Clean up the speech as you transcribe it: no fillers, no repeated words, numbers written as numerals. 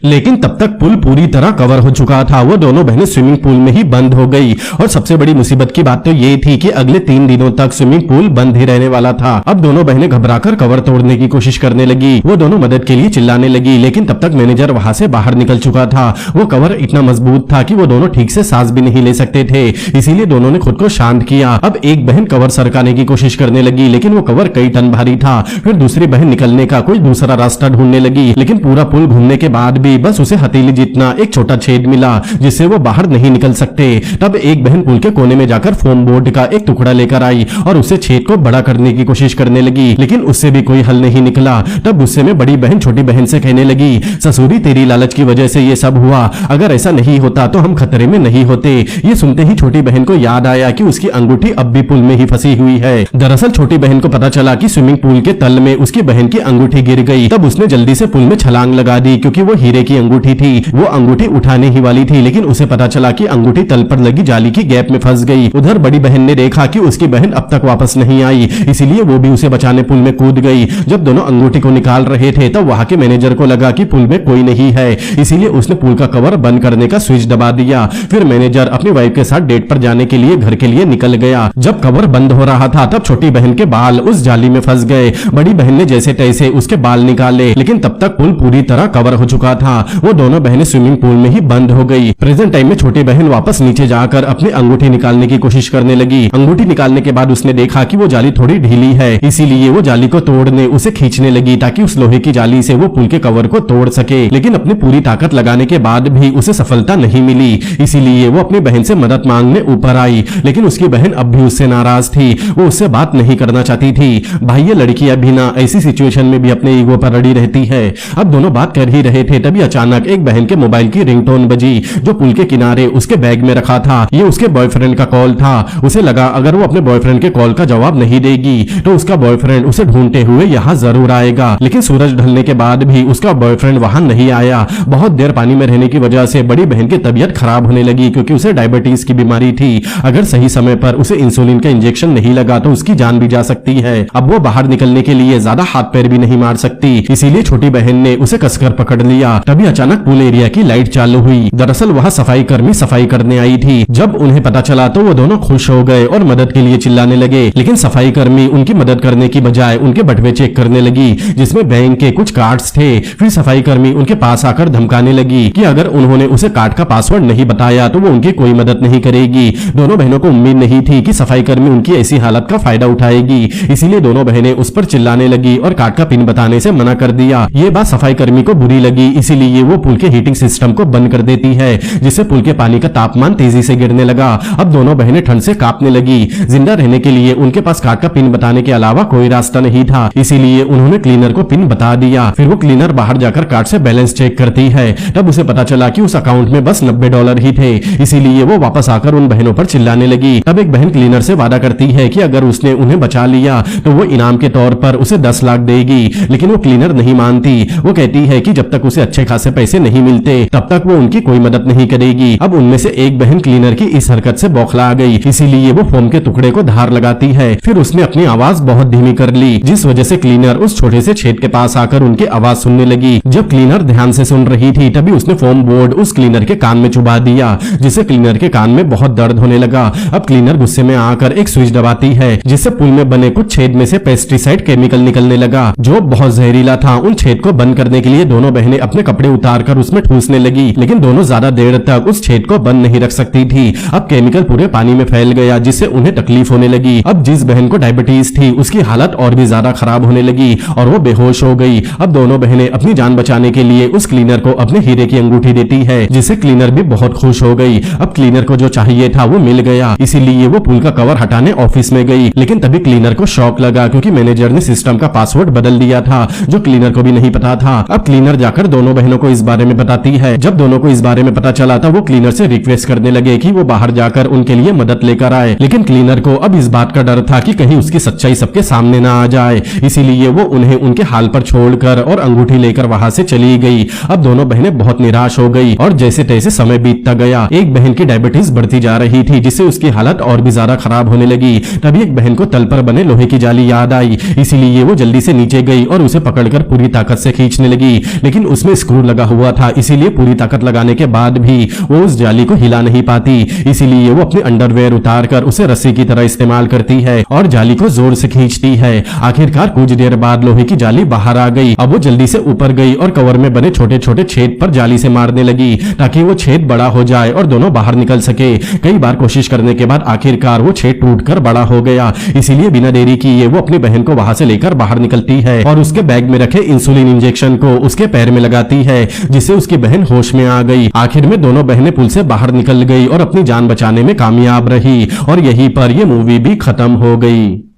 लेकिन तब तक पुल पूरी तरह कवर हो चुका था। वो दोनों बहनें स्विमिंग पूल में ही बंद हो गई और सबसे बड़ी मुसीबत की बात तो ये थी कि अगले 3 दिनों तक स्विमिंग पूल बंद ही रहने वाला था। अब दोनों बहनें घबराकर कवर तोड़ने की कोशिश करने लगी। वो दोनों मदद के लिए चिल्लाने लगी, लेकिन तब तक मैनेजर वहां से बाहर निकल चुका था। वो कवर इतना मजबूत था कि वो दोनों ठीक से सांस भी नहीं ले सकते थे, इसीलिए दोनों ने खुद को शांत किया। अब एक बहन कवर सरकाने की कोशिश करने लगी, लेकिन वो कवर कई टन भारी था। फिर दूसरी बहन निकलने का कोई दूसरा रास्ता ढूंढने लगी, लेकिन पूरा पुल घूमने के बाद भी बस उसे हथेली जितना एक छोटा छेद मिला जिससे वो बाहर नहीं निकल सकते। तब एक बहन पुल के कोने में जाकर फोम बोर्ड का एक टुकड़ा लेकर आई और उसे छेद को बड़ा करने की कोशिश करने लगी, लेकिन उससे भी कोई हल नहीं निकला। तब गुस्से में बड़ी बहन छोटी बहन से कहने लगी, ससुरी तेरी लालच की वजह से ये सब हुआ, अगर ऐसा नहीं होता तो हम खतरे में नहीं होते। ये सुनते ही छोटी बहन को याद आया कि उसकी अंगूठी अब भी पुल में ही फंसी हुई है। दरअसल छोटी बहन को पता चला कि स्विमिंग पूल के तल में उसकी बहन की अंगूठी गिर गई। तब उसने जल्दी से पुल में छलांग लगा दी, क्योंकि वो हीरे की अंगूठी थी। वो अंगूठी उठाने ही वाली थी, लेकिन उसे पता चला कि अंगूठी तल पर लगी जाली की गैप में फंस गई। उधर बड़ी बहन ने देखा कि उसकी बहन अब तक वापस नहीं आई, इसीलिए वो भी उसे बचाने पुल में कूद गई। जब दोनों अंगूठी को निकाल रहे थे तब वहां के मैनेजर को लगा कि पुल में कोई नहीं है, इसीलिए उसने पुल का कवर बंद करने का स्विच दबा दिया। फिर मैनेजर अपनी वाइफ के साथ डेट पर जाने के लिए घर के लिए निकल गया। जब कवर बंद हो रहा था तब छोटी बहन के बाल उस जाली में फंस गए। बड़ी बहन ने जैसे तैसे उसके बाल निकाले, लेकिन तब तक पुल पूरी तरह कवर हो चुका था। वो दोनों बहनें स्विमिंग पूल में ही बंद हो गई। प्रेजेंट टाइम में छोटी बहन वापस नीचे जाकर अपनी अंगूठी निकालने की कोशिश करने लगी। अंगूठी निकालने के बाद उसने देखा कि वो जाली थोड़ी ढीली है, इसीलिए वो जाली को तोड़ने उसे खींचने लगी ताकि उस लोहे की जाली से वो पुल के कवर को तोड़ सके। लेकिन अपनी पूरी ताकत लगाने के बाद भी उसे सफलता नहीं मिली, इसीलिए वो अपनी बहन से मदद मांगने ऊपर आई। लेकिन उसकी बहन अब भी उससे नाराज थी, वो उससे बात नहीं करना चाहती थी। भाई ये लड़कियां भी ना ऐसी सिचुएशन में भी अपने ईगो पर अड़ी रहती है। अब दोनों बात कर ही रहे थे, तभी अचानक एक बहन के मोबाइल की रिंगटोन बजी, जो पुल के किनारे उसके बैग में रखा था। ये उसके बॉयफ्रेंड का कॉल था। उसे लगा अगर वो अपने बॉयफ्रेंड के कॉल का जवाब नहीं देगी तो उसका बॉयफ्रेंड उसे ढूंढते हुए यहाँ जरूर आएगा। लेकिन सूरज ढलने के बाद भी उसका बॉयफ्रेंड वहां नहीं आया। बहुत देर पानी में रहने की वजह से बड़ी बहन की तबीयत खराब होने लगी, क्योंकि उसे डायबिटीज की बीमारी थी। अगर सही समय पर उसे इंसुलिन का इंजेक्शन नहीं लगा तो उसकी जान भी जा सकती है। अब वो बाहर निकलने के लिए ज्यादा हाथ पैर भी नहीं मार सकती, इसीलिए छोटी बहन ने उसे कसकर पकड़ लिया। तभी अचानक पूल एरिया की लाइट चालू हुई। दरअसल वहाँ सफाई कर्मी सफाई करने आई थी। जब उन्हें पता चला तो वो दोनों खुश हो गए और मदद के लिए चिल्लाने लगे, लेकिन सफाई कर्मी उनकी मदद करने की बजाय उनके बटुए चेक करने लगी, जिसमें बैंक के कुछ कार्ड्स थे। फिर सफाई कर्मी उनके पास आकर धमकाने लगी कि अगर उन्होंने उसे कार्ड का पासवर्ड नहीं बताया तो वो उनकी कोई मदद नहीं करेगी। दोनों बहनों को उम्मीद नहीं थी कि सफाई कर्मी उनकी ऐसी हालत का फायदा उठाएगी, इसीलिए दोनों बहनें उस पर चिल्लाने लगी और कार्ड का पिन बताने से मना कर दिया। ये बात सफाई कर्मी को बुरी लगी, इसीलिए वो पुल के हीटिंग सिस्टम को बंद कर देती है, जिससे पुल के पानी का तापमान तेजी से गिरने लगा। अब दोनों बहनें ठंड से कांपने लगी। जिंदा रहने के लिए उनके पास कार्ड का पिन बताने के अलावा कोई रास्ता नहीं था, इसीलिए उन्होंने क्लीनर को पिन बता दिया। फिर वो क्लीनर बाहर जाकर कार्ड से बैलेंस चेक करती है। तब उसे पता चला कि उस अकाउंट में बस $90 ही थे, इसीलिए वो वापस आकर उन बहनों पर चिल्लाने लगी। तब एक बहन क्लीनर से वादा करती है कि अगर उसने उन्हें बचा लिया तो वो इनाम के तौर पर उसे 10 लाख देगी, लेकिन वो क्लीनर नहीं मानती। वो कहती है कि जब तक उसे अच्छे खासे पैसे नहीं मिलते तब तक वो उनकी कोई मदद नहीं करेगी। अब उनमें से एक बहन क्लीनर की इस हरकत से बौखला गई, इसीलिए वो फोम के टुकड़े को धार लगाती है। फिर उसने अपनी आवाज बहुत धीमी कर ली, जिस वजह से क्लीनर उस छोटे से छेद के पास आकर उनकी आवाज सुनने लगी। जब क्लीनर ध्यान से सुन रही थी तभी उसने फोम बोर्ड उस क्लीनर के कान में चुभा दिया, जिससे क्लीनर के कान में बहुत दर्द होने लगा। अब क्लीनर गुस्से में आकर एक स्विच दबाती है, जिससे पुल में बने कुछ छेद में से पेस्टिसाइड केमिकल निकलने लगा, जो बहुत जहरीला था। उन छेद को बंद करने के लिए दोनों बहनें अपने कपड़े उतारकर उसमें ठूसने लगी, लेकिन दोनों ज्यादा देर तक उस छेद को बंद नहीं रख सकती थी। अब केमिकल पूरे पानी में फैल गया, जिससे उन्हें तकलीफ होने लगी। अब जिस बहन को डायबिटीज थी उसकी हालत और भी ज्यादा खराब होने लगी और वो बेहोश हो गई। अब दोनों बहनें अपनी जान बचाने के लिए उस क्लीनर को अपने हीरे की अंगूठी देती है, जिससे क्लीनर भी बहुत खुश हो गई। अब क्लीनर को जो चाहिए था वो मिल गया, इसीलिए वो पुल का कवर हटाने ऑफिस में गई। लेकिन तभी क्लीनर को शॉक लगा, क्योंकि मैनेजर ने सिस्टम का पासवर्ड बदल दिया था, जो क्लीनर को भी नहीं पता था। अब क्लीनर जाकर दोनों बहनों को इस बारे में बताती है। जब दोनों को इस बारे में पता चला था वो क्लीनर से रिक्वेस्ट करने लगे कि वो बाहर जाकर उनके लिए मदद लेकर आए, लेकिन क्लीनर को अब इस बात का डर था कि कहीं उसकी सच्चाई सबके सामने ना आ जाए, इसीलिए वो उन्हें उनके हाल पर छोड़कर और अंगूठी लेकर वहां से चली गई। अब दोनों बहनें बहुत निराश हो गई और जैसे तैसे समय बीतता गया। एक बहन की डायबिटीज बढ़ती जा रही थी, जिससे उसकी हालत और भी ज्यादा खराब होने लगी। तभी एक बहन को तल पर बने लोहे की जाली याद आई, इसीलिए वो जल्दी से नीचे गई और उसे पकड़कर पूरी ताकत से खींचने लगी, लेकिन उसमें स्क्रू मजबूर लगा हुआ था, इसीलिए पूरी ताकत लगाने के बाद भी वो उस जाली को हिला नहीं पाती। इसीलिए वो अपने अंडरवेयर उतार कर उसे रस्सी की तरह इस्तेमाल करती है और जाली को जोर से खींचती है। आखिरकार कुछ देर बाद लोहे की जाली बाहर आ गई। अब वो जल्दी से ऊपर गई और कवर में बने छोटे छोटे छेद पर जाली से मारने लगी ताकि वो छेद बड़ा हो जाए और दोनों बाहर निकल सके। कई बार कोशिश करने के बाद आखिरकार वो छेद टूटकर बड़ा हो गया। इसीलिए बिना देरी किए वो अपनी बहन को वहां से लेकर बाहर निकलती है और उसके बैग में रखे इंसुलिन इंजेक्शन को उसके पैर में लगाती है, जिससे उसकी बहन होश में आ गई। आखिर में दोनों बहनें पुल से बाहर निकल गई और अपनी जान बचाने में कामयाब रही और यहीं पर यह मूवी भी खत्म हो गई।